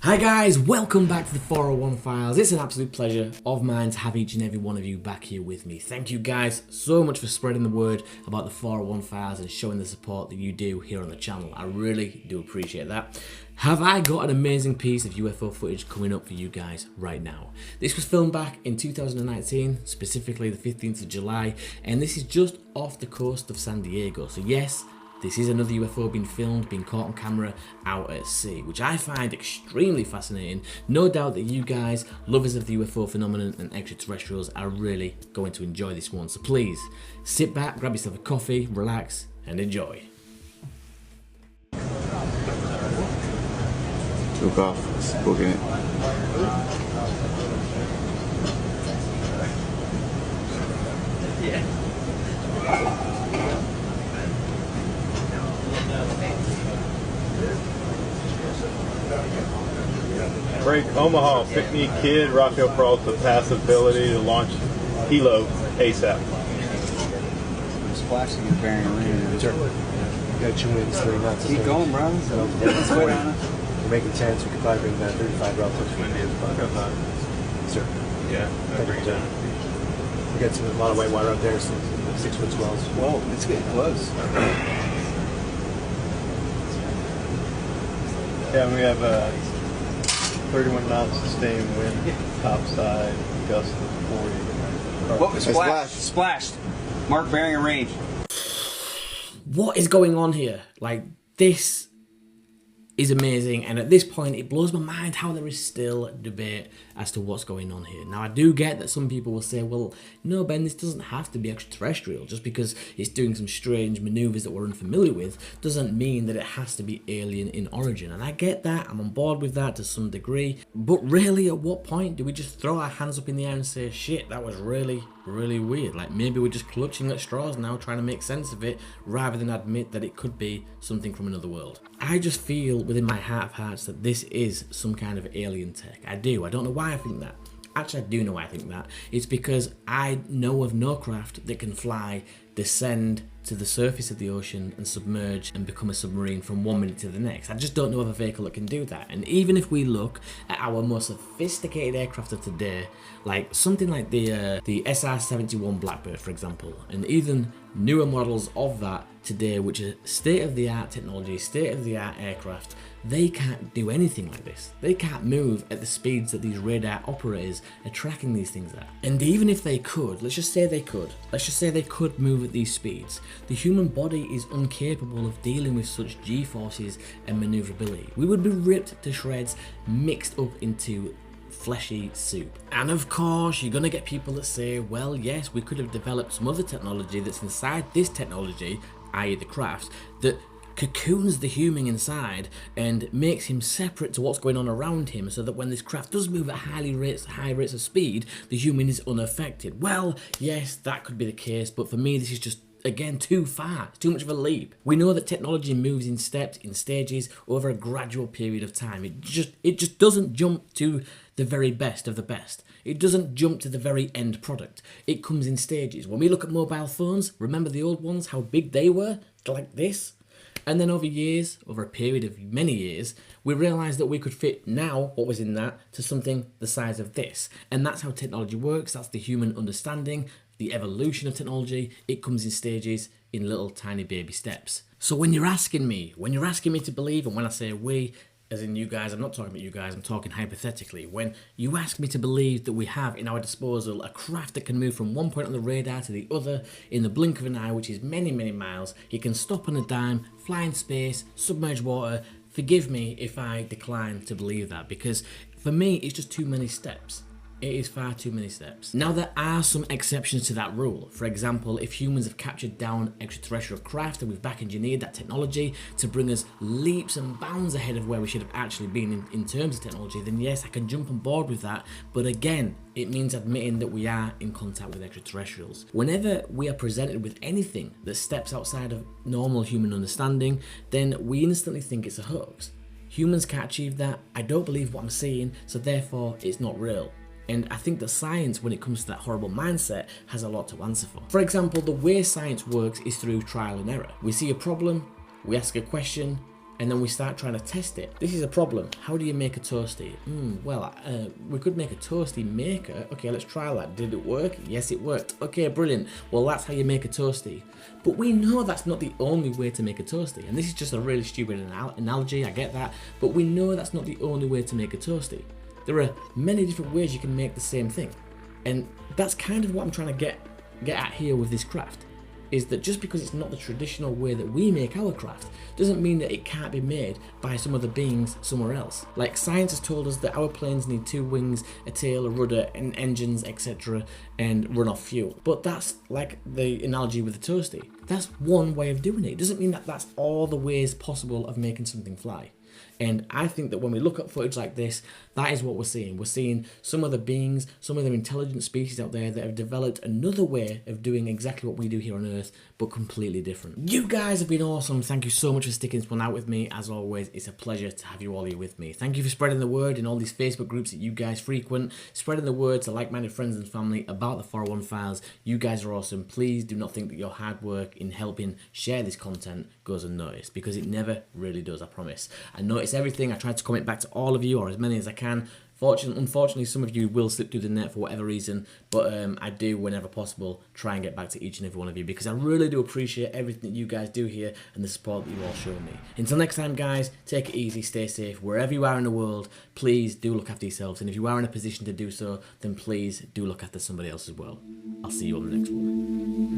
Hi guys, welcome back to the 401 Files. It's an absolute pleasure of mine to have each and every one of you back here with me. Thank you guys so much for spreading the word about the 401 Files and showing the support that you do here on the channel. I really do appreciate that. Have I got an amazing piece of UFO footage coming up for you guys right now? This was filmed back in 2019, specifically the 15th of July, and this is just off the coast of San Diego. So yes, this is another UFO being filmed, being caught on camera out at sea, which I find extremely fascinating. No doubt that you guys, lovers of the UFO phenomenon and extraterrestrials, are really going to enjoy this one. So please, sit back, grab yourself a coffee, relax, and enjoy. Took off, booking it. Break Omaha, pick me kid, Rafael Peralta, passive ability to launch helo ASAP. Splashing and bearing range. Sure. You got 2 minutes, 3 knots. Keep going, bro. So, Let's go down. we're making 10, so we could probably bring that 35 relative. Windy as fuck. Sir. Yeah, that brings it. We got a lot of white water out there, so 6-foot swells. Whoa, it's getting close. Yeah, we have 31 knots sustained wind, topside, gust of 40. What was splashed? Splashed. Mark bearing and range. What is going on here? Like, this is amazing, and at this point it blows my mind how there is still debate as to what's going on here. Now, I do get that some people will say, well, no Ben, this doesn't have to be extraterrestrial. Just because it's doing some strange maneuvers that we're unfamiliar with doesn't mean that it has to be alien in origin. And I get that, I'm on board with that to some degree, but really, at what point do we just throw our hands up in the air and say, shit, that was really weird? Like, maybe we're just clutching at straws now, trying to make sense of it, rather than admit that it could be something from another world. I just feel within my heart of hearts that this is some kind of alien tech. I do. I don't know why I think that. Actually, I do know why I think that. It's because I know of no craft that can fly, descend to the surface of the ocean and submerge and become a submarine from 1 minute to the next. I just don't know of a vehicle that can do that. And even if we look at our most sophisticated aircraft of today, like something like the SR-71 Blackbird, for example, and even newer models of that today, which are state-of-the-art technology, state-of-the-art aircraft, they can't do anything like this. They can't move at the speeds that these radar operators are tracking these things at. And even if they could, let's just say they could move at these speeds, the human body is incapable of dealing with such G-forces and maneuverability. We would be ripped to shreds, mixed up into fleshy soup. And of course, you're gonna get people that say, well, yes, we could have developed some other technology that's inside this technology, i.e. the craft, that cocoons the human inside and makes him separate to what's going on around him, so that when this craft does move at high rates of speed, the human is unaffected. Well, yes, that could be the case, but for me, this is just, again, too far. It's too much of a leap. We know that technology moves in steps, in stages, over a gradual period of time. It just doesn't jump to the very best of the best. It doesn't jump to the very end product. It comes in stages. When we look at mobile phones, remember the old ones, how big they were? Like this? And then over years, over a period of many years, we realised that we could fit now what was in that to something the size of this. And that's how technology works. That's the human understanding, the evolution of technology. It comes in stages, in little tiny baby steps. So when you're asking me to believe, and when I say we, as in you guys, I'm not talking about you guys, I'm talking hypothetically. When you ask me to believe that we have in our disposal a craft that can move from one point on the radar to the other in the blink of an eye, which is many miles, it can stop on a dime, fly in space, submerge water, forgive me if I decline to believe that, because for me it's just too many steps. It is far too many steps. Now, there are some exceptions to that rule. For example, if humans have captured down extraterrestrial craft and we've back engineered that technology to bring us leaps and bounds ahead of where we should have actually been in terms of technology, then yes, I can jump on board with that. But again, it means admitting that we are in contact with extraterrestrials. Whenever we are presented with anything that steps outside of normal human understanding, then we instantly think it's a hoax. Humans can't achieve that. I don't believe what I'm seeing, so therefore it's not real. And I think that science, when it comes to that horrible mindset, has a lot to answer for. For example, the way science works is through trial and error. We see a problem, we ask a question, and then we start trying to test it. This is a problem. How do you make a toasty? We could make a toasty maker. Okay, let's try that. Did it work? Yes, it worked. Okay, brilliant. Well, that's how you make a toasty. But we know that's not the only way to make a toasty. And this is just a really stupid analogy, I get that. But we know that's not the only way to make a toasty. There are many different ways you can make the same thing. And that's kind of what I'm trying to get at here with this craft. Is that just because it's not the traditional way that we make our craft doesn't mean that it can't be made by some other beings somewhere else. Like, science has told us that our planes need 2 wings, a tail, a rudder, and engines, etc., and run off fuel. But that's like the analogy with the toasty. That's one way of doing it. It doesn't mean that that's all the ways possible of making something fly. And I think that when we look at footage like this, that is what we're seeing. We're seeing some other beings, some other intelligent species out there that have developed another way of doing exactly what we do here on Earth, but completely different. You guys have been awesome. Thank you so much for sticking this one out with me. As always, it's a pleasure to have you all here with me. Thank you for spreading the word in all these Facebook groups that you guys frequent, spreading the word to like-minded friends and family about the 401 Files. You guys are awesome. Please do not think that your hard work in helping share this content goes unnoticed, because it never really does, I promise. I notice everything. I try to comment back to all of you, or as many as I can. Unfortunately, some of you will slip through the net for whatever reason, but I do, whenever possible, try and get back to each and every one of you, because I really do appreciate everything that you guys do here and the support that you all show me. Until next time, guys, take it easy, stay safe. Wherever you are in the world, please do look after yourselves, and if you are in a position to do so, then please do look after somebody else as well. I'll see you on the next one.